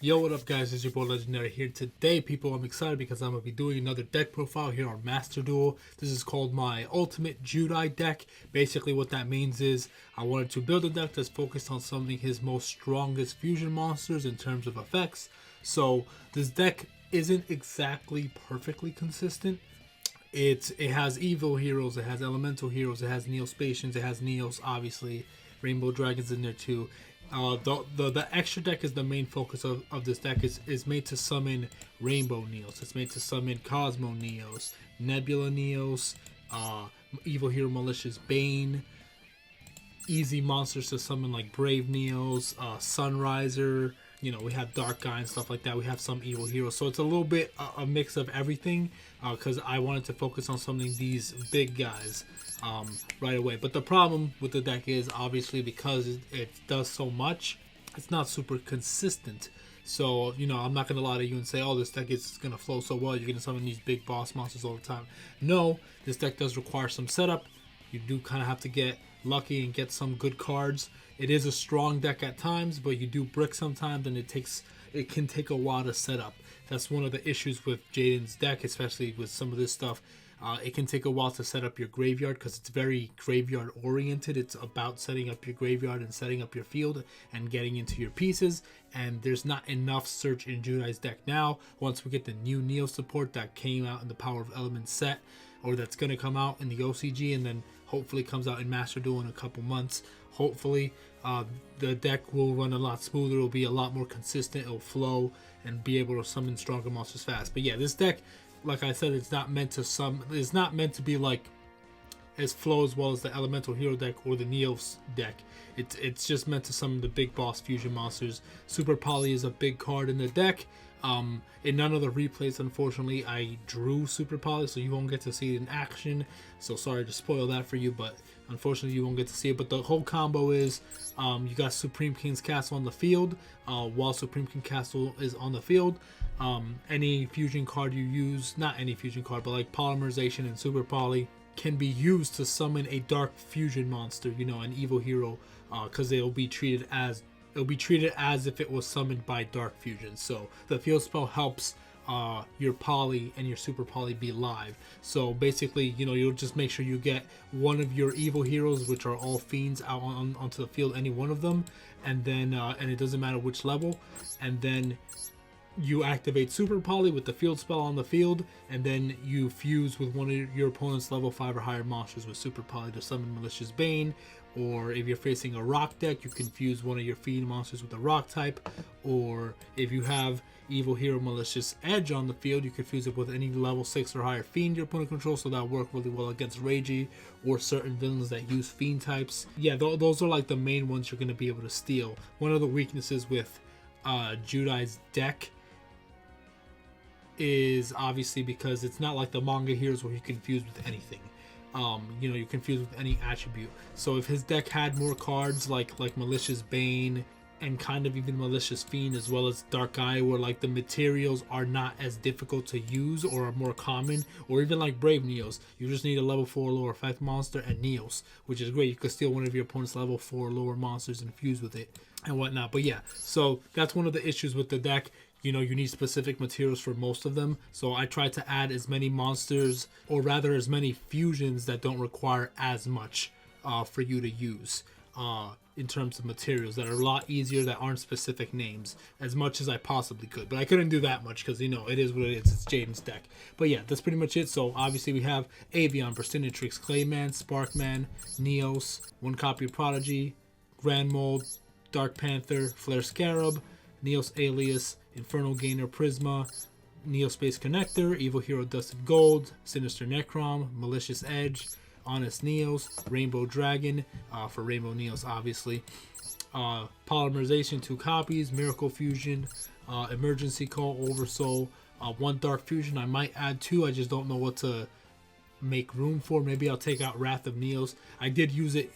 Yo, what up guys, it's your boy Legendary here. Today, people, I'm excited because I'm going to be doing another deck profile here on Master Duel. This is called my Ultimate Judai deck. Basically what that means is I wanted to build a deck that's focused on something his most strongest fusion monsters in terms of effects. So this deck isn't exactly perfectly consistent. It has evil heroes, it has elemental heroes, it has Neospatians, it has Neos, obviously. Rainbow Dragons in there too. The extra deck is the main focus of this deck. Is made to summon Rainbow Neos. It's made to summon Cosmo Neos, Nebula Neos, Evil Hero Malicious Bane, easy monsters to summon like Brave Neos, Sunriser. You know, we have Dark Guy and stuff like that. We have some evil heroes. So it's a little bit a mix of everything because I wanted to focus on summoning these big guys right away. But the problem with the deck is obviously because it does so much, it's not super consistent. So, you know, I'm not going to lie to you and say, oh, this deck is going to flow so well, you're going to summon these big boss monsters all the time. No, this deck does require some setup. You do kind of have to get lucky and get some good cards. It is a strong deck at times, but you do brick sometimes, and it can take a while to set up. That's one of the issues with Jaden's deck, especially with some of this stuff. It can take a while to set up your graveyard because it's very graveyard oriented. It's about setting up your graveyard and setting up your field and getting into your pieces. And there's not enough search in Judai's deck now. Once we get the new Neo support that came out in the Power of Elements set, or that's going to come out in the OCG and then hopefully comes out in Master Duel in a couple months. Hopefully the deck will run a lot smoother. It'll be a lot more consistent. It'll flow and be able to summon stronger monsters fast. But yeah, this deck, like I said, it's not meant to be like as flow as well as the Elemental Hero deck or the Neos deck. It's just meant to summon the big boss fusion monsters. Super Poly is a big card in the deck. In none of the replays, unfortunately, I drew Super Poly, so you won't get to see it in action. So sorry to spoil that for you, but unfortunately you won't get to see it. But the whole combo is you got Supreme King's Castle on the field. While Supreme King Castle is on the field, any fusion card you use, not any fusion card, but like Polymerization and Super Poly, can be used to summon a dark fusion monster, you know, an evil hero, because it'll be treated as if it was summoned by Dark Fusion. So the field spell helps your Poly and your Super Poly be live. So basically, you know, you'll just make sure you get one of your evil heroes, which are all fiends, out onto the field, any one of them, and then and it doesn't matter which level, and then you activate Super Poly with the field spell on the field, and then you fuse with one of your opponent's level 5 or higher monsters with Super Poly to summon Malicious Bane. Or if you're facing a rock deck, you can fuse one of your fiend monsters with a rock type. Or if you have Evil Hero Malicious Edge on the field, you can fuse it with any level 6 or higher fiend your opponent controls, so that'll work really well against Ragey or certain villains that use fiend types. Yeah, those are like the main ones you're going to be able to steal. One of the weaknesses with Judai's deck is obviously because it's not like the manga heroes where you can fuse with anything. You know, you can fuse with any attribute. So if his deck had more cards like Malicious Bane and kind of even Malicious Fiend as well as Dark Eye, where like the materials are not as difficult to use or are more common, or even like Brave Neos, you just need a level 4 lower effect monster and Neos, which is great. You could steal one of your opponent's level 4 lower monsters and fuse with it and whatnot. But yeah, so that's one of the issues with the deck. You know, you need specific materials for most of them. So I tried to add as many monsters, or rather as many fusions that don't require as much for you to use in terms of materials that are a lot easier, that aren't specific names, as much as I possibly could. But I couldn't do that much because, you know, it is what it is. It's Jaden's deck. But yeah, that's pretty much it. So obviously we have Avion, Burstinatrix, Clayman, Sparkman, Neos, one copy of Prodigy, Grand Mold, Dark Panther, Flare Scarab, Neos Alias, Infernal Gainer Prisma, Neospace Connector, Evil Hero Dusted Gold, Sinister Necrom, Malicious Edge, Honest Neos, Rainbow Dragon, for Rainbow Neos obviously, Polymerization 2 copies, Miracle Fusion, Emergency Call, Oversoul, one Dark Fusion. I might add 2, I just don't know what to make room for. Maybe I'll take out Wrath of Neos. I did use it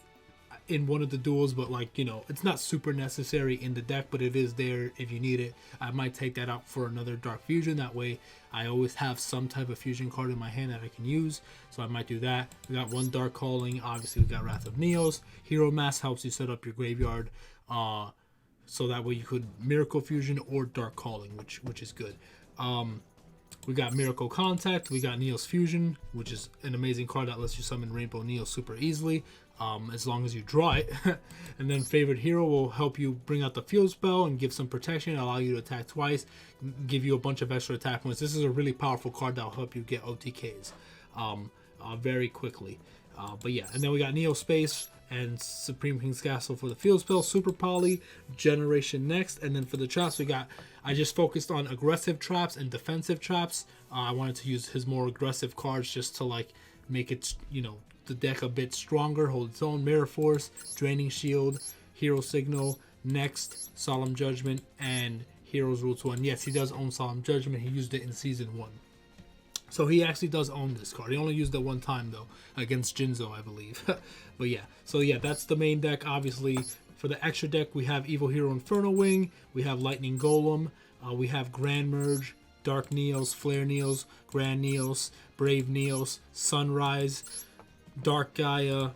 in one of the duels, but like, you know, it's not super necessary in the deck, but it is there if you need it. I might take that out for another Dark Fusion. That way I always have some type of fusion card in my hand that I can use, so I might do that. We got one Dark Calling, obviously we got Wrath of Neos. Hero Mass helps you set up your graveyard so that way you could Miracle Fusion or Dark Calling, which is good. We got Miracle Contact, we got Neo's Fusion, which is an amazing card that lets you summon Rainbow Neo super easily, as long as you draw it. And then Favorite Hero will help you bring out the Field Spell and give some protection, allow you to attack twice, give you a bunch of extra attack points. This is a really powerful card that will help you get OTKs very quickly. But yeah, and then we got Neo Space and Supreme King's Castle for the Field Spell, Super Poly, Generation Next. And then for the traps, I just focused on aggressive traps and defensive traps. I wanted to use his more aggressive cards just to like make it, the deck a bit stronger, hold its own. Mirror Force, Draining Shield, Hero Signal, Next, Solemn Judgment, and Heroes Roots 1. Yes, he does own Solemn Judgment. He used it in Season 1. So he actually does own this card. He only used it one time, though, against Jinzo, I believe. But yeah, so yeah, that's the main deck. Obviously, for the extra deck, we have Evil Hero Inferno Wing, we have Lightning Golem, we have Grand Merge, Dark Neos, Flare Neos, Grand Neos, Brave Neos, Sunrise, Dark Gaia,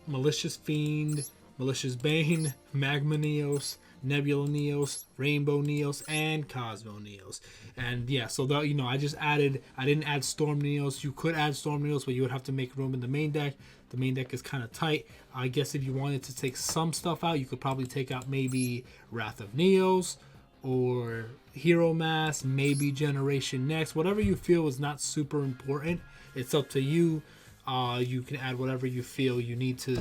Malicious Fiend, Malicious Bane, Magma Neos, Nebula Neos, Rainbow Neos, and Cosmo Neos. And yeah, so that, I didn't add Storm Neos. You could add Storm Neos, but you would have to make room in the main deck. The main deck is kind of tight. I guess if you wanted to take some stuff out, you could probably take out maybe Wrath of Neos or Hero Mass, maybe Generation Next. Whatever you feel is not super important. It's up to you. You can add whatever you feel you need to,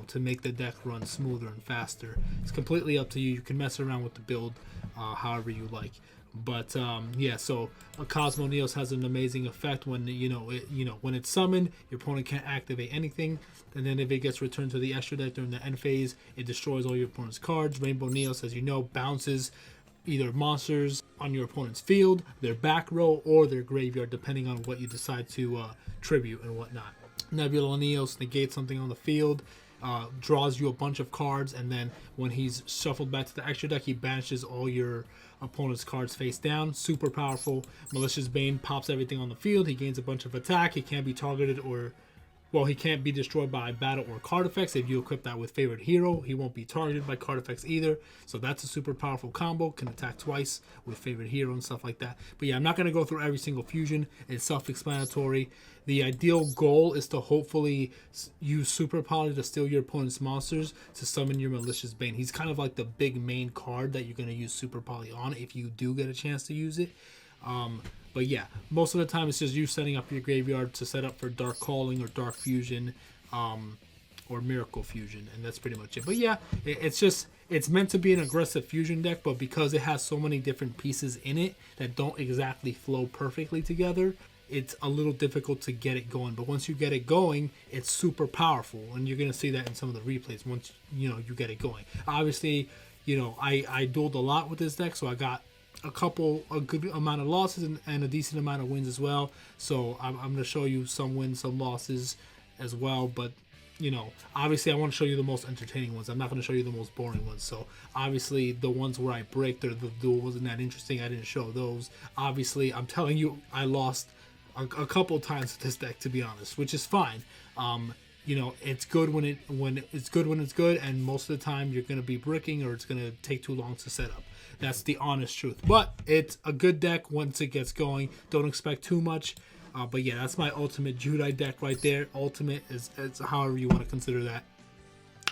to make the deck run smoother and faster. It's completely up to you. You can mess around with the build however you like. But yeah, so Cosmo Neos has an amazing effect when when it's summoned, your opponent can't activate anything, and then if it gets returned to the extra deck during the end phase, it destroys all your opponent's cards. Rainbow Neos, as you know, bounces either monsters on your opponent's field, their back row, or their graveyard, depending on what you decide to tribute and whatnot. Nebula Neos negates something on the field, draws you a bunch of cards, and then when he's shuffled back to the extra deck, he banishes all your opponent's cards face down. Super powerful. Malicious Bane pops everything on the field. He gains a bunch of attack. He can't be targeted he can't be destroyed by battle or card effects. If you equip that with Favorite Hero, he won't be targeted by card effects either. So that's a super powerful combo. Can attack twice with Favorite Hero and stuff like that. But yeah, I'm not going to go through every single fusion. It's self-explanatory. The ideal goal is to hopefully use Super Poly to steal your opponent's monsters to summon your Malicious Bane. He's kind of like the big main card that you're going to use Super Poly on if you do get a chance to use it. But yeah, most of the time it's just you setting up your graveyard to set up for Dark Calling or Dark Fusion or Miracle Fusion, and that's pretty much it. But yeah, it's meant to be an aggressive fusion deck, but because it has so many different pieces in it that don't exactly flow perfectly together, it's a little difficult to get it going. But once you get it going, it's super powerful, and you're going to see that in some of the replays once you get it going. Obviously, I dueled a lot with this deck, so I got a good amount of losses and a decent amount of wins as well. So I'm going to show you some wins, some losses as well. But, obviously I want to show you the most entertaining ones. I'm not going to show you the most boring ones. So obviously the ones where I break, the duel wasn't that interesting. I didn't show those. Obviously, I'm telling you, I lost a couple times with this deck, to be honest, which is fine. It's good when it's good, and most of the time you're going to be bricking or it's going to take too long to set up. That's the honest truth. But it's a good deck once it gets going. Don't expect too much. But yeah, that's my ultimate Judai deck right there. Ultimate is however you want to consider that.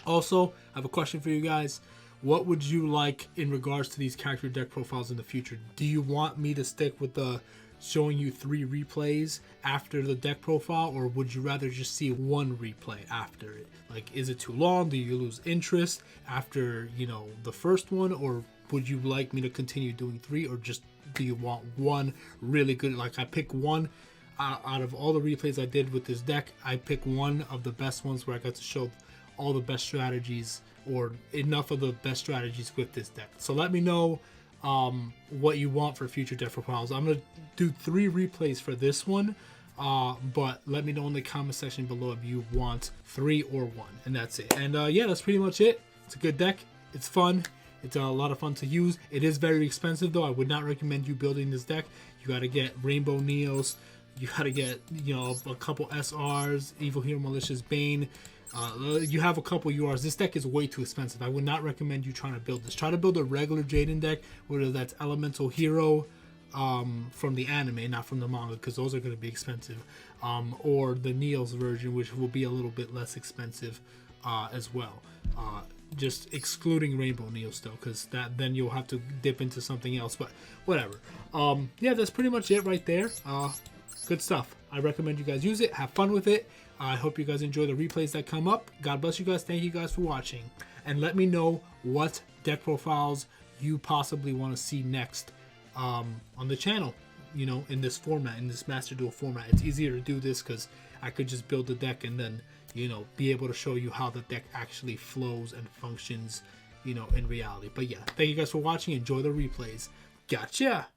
Also, I have a question for you guys. What would you like in regards to these character deck profiles in the future? Do you want me to stick with the showing you 3 replays after the deck profile, or would you rather just see 1 replay after it? Like, is it too long? Do you lose interest after, the first one, or would you like me to continue doing 3, or just do you want 1 really good? Like, I pick 1 out of all the replays I did with this deck. I pick 1 of the best ones where I got to show all the best strategies, or enough of the best strategies with this deck. So let me know what you want for future deck profiles. I'm gonna do 3 replays for this one, but let me know in the comment section below if you want 3 or 1, and that's it. And yeah, that's pretty much it. It's a good deck. It's fun. It's a lot of fun to use. It is very expensive though. I would not recommend you building this deck. You got to get Rainbow Neos. You got to get a couple SRs, Evil Hero Malicious Bane, You have a couple URs. This deck is way too expensive. I would not recommend you trying to build this. Try to build a regular Jaden deck, whether that's Elemental Hero from the anime, not from the manga, because those are going to be expensive, or the Neil's version, which will be a little bit less expensive as well. Just excluding Rainbow Neil still, because then you'll have to dip into something else, but whatever. Yeah, that's pretty much it right there. Good stuff. I recommend you guys use it. Have fun with it. I hope you guys enjoy the replays that come up. God bless you guys. Thank you guys for watching. And let me know what deck profiles you possibly want to see next on the channel, you know, in this format, in this Master Duel format. It's easier to do this because I could just build the deck and then, you know, be able to show you how the deck actually flows and functions, you know, in reality. But yeah, thank you guys for watching. Enjoy the replays. Gotcha!